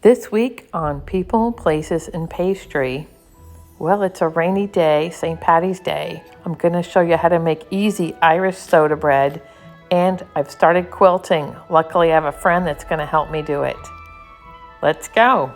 This week on People, Places, and Pastry, well, it's a rainy day, St. Patty's Day. I'm going to show you how to make easy Irish soda bread, and I've started quilting. Luckily, I have a friend that's going to help me do it. Let's go.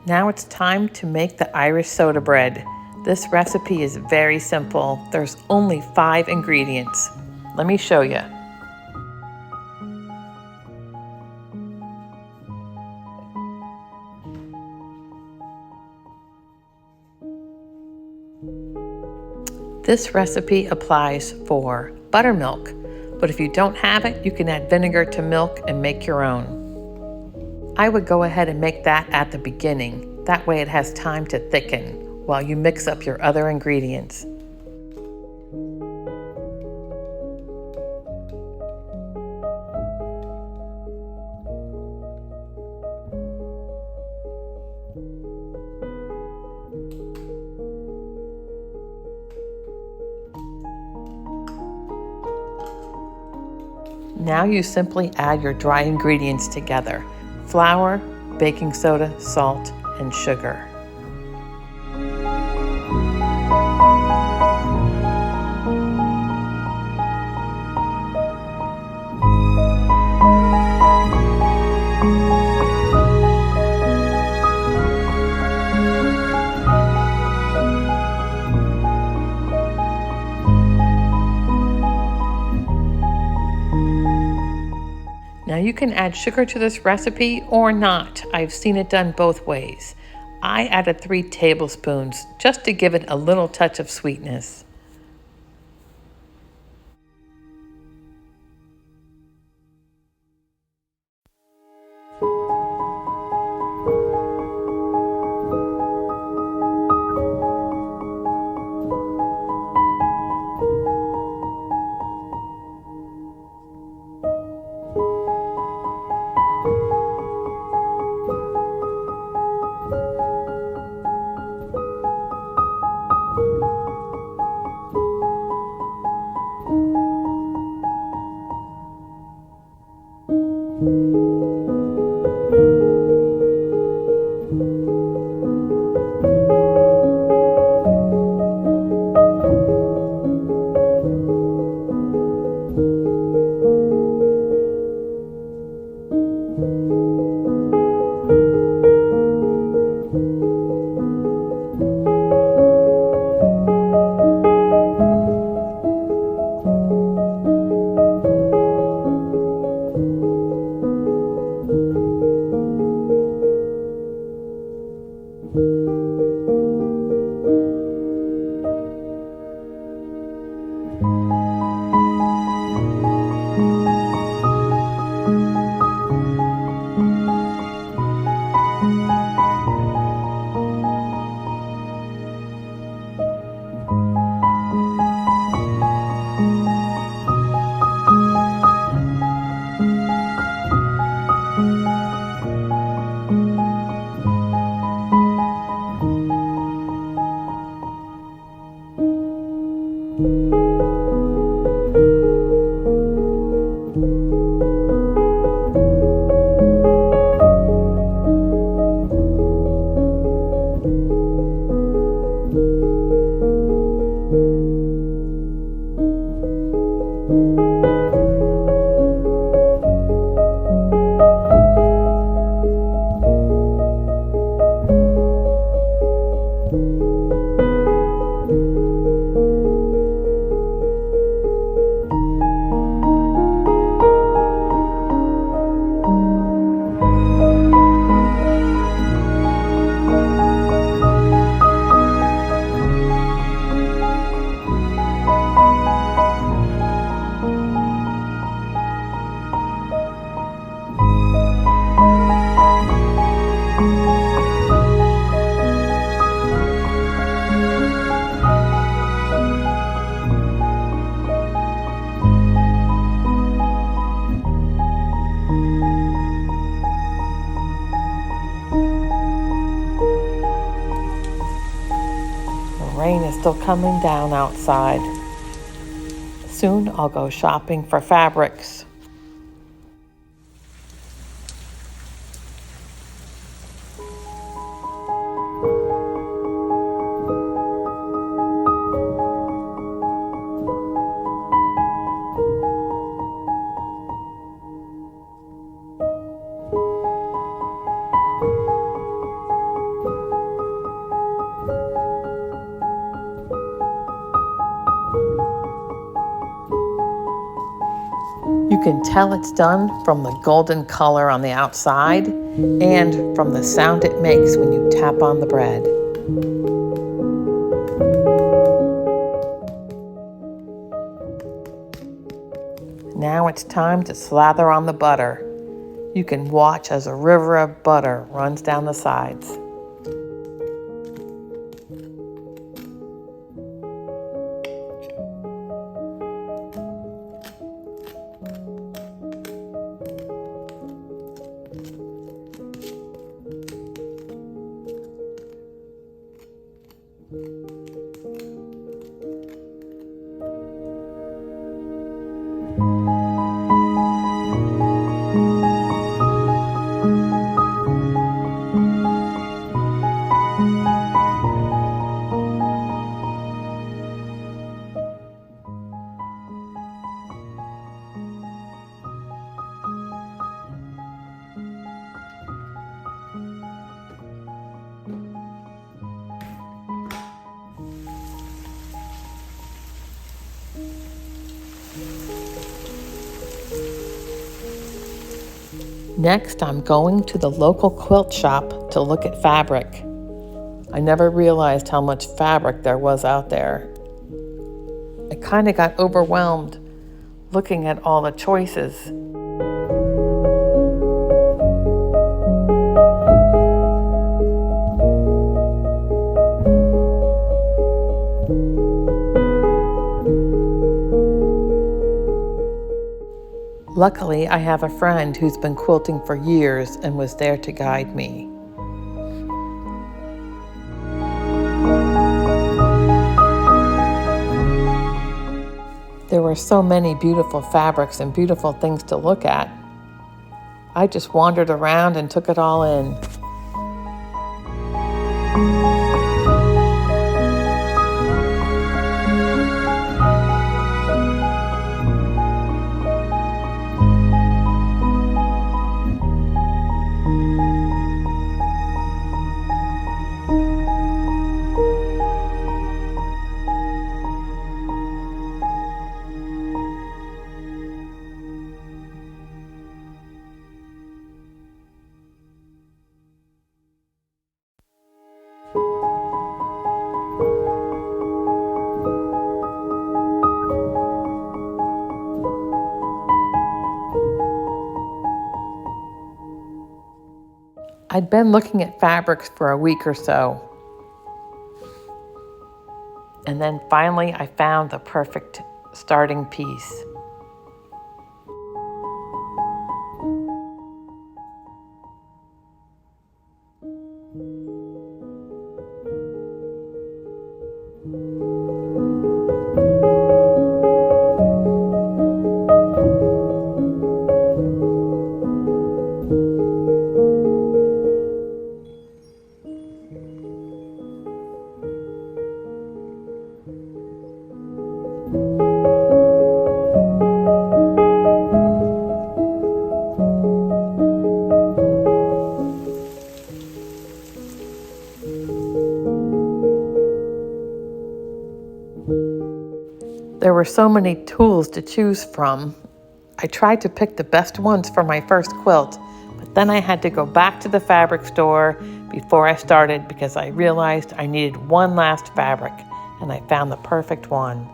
Now it's time to make the Irish soda bread. This recipe is very simple. There's only 5 ingredients. Let me show you. This recipe applies for buttermilk, but if you don't have it, you can add vinegar to milk and make your own. I would go ahead and make that at the beginning. That way it has time to thicken while you mix up your other ingredients. Now you simply add your dry ingredients together: flour, baking soda, salt, and sugar. Now you can add sugar to this recipe or not. I've seen it done both ways. I added 3 tablespoons just to give it a little touch of sweetness. still coming down outside. Soon I'll go shopping for fabrics. You can tell it's done from the golden color on the outside and from the sound it makes when you tap on the bread. Now it's time to slather on the butter. You can watch as a river of butter runs down the sides. Next, I'm going to the local quilt shop to look at fabric. I never realized how much fabric there was out there. I kind of got overwhelmed looking at all the choices. Luckily, I have a friend who's been quilting for years and was there to guide me. There were so many beautiful fabrics and beautiful things to look at. I just wandered around and took it all in. I'd been looking at fabrics for a week or so. And then finally I found the perfect starting piece. There were so many tools to choose from. I tried to pick the best ones for my first quilt, but then I had to go back to the fabric store before I started because I realized I needed one last fabric, and I found the perfect one.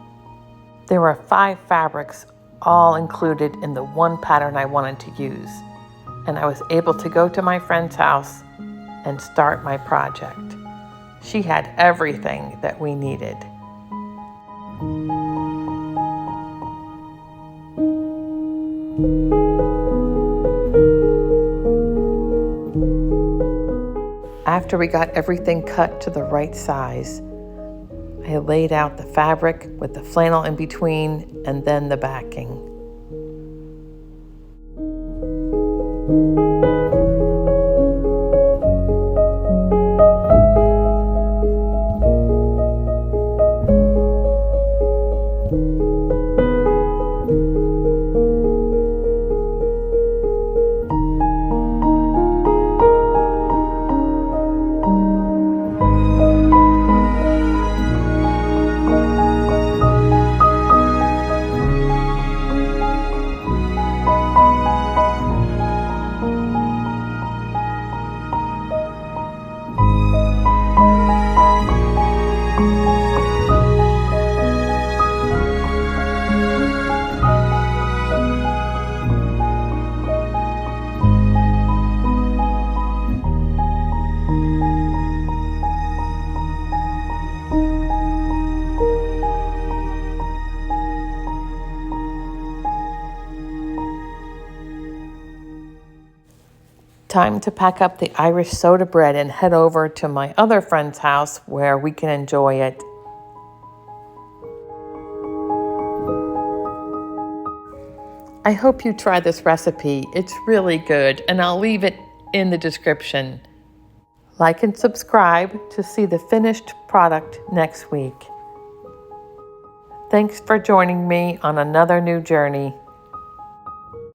There were 5 fabrics, all included in the one pattern I wanted to use, and I was able to go to my friend's house and start my project. She had everything that we needed. After we got everything cut to the right size, I laid out the fabric with the flannel in between and then the backing. Time to pack up the Irish soda bread and head over to my other friend's house where we can enjoy it. I hope you try this recipe. It's really good, and I'll leave it in the description. Like and subscribe to see the finished product next week. Thanks for joining me on another new journey.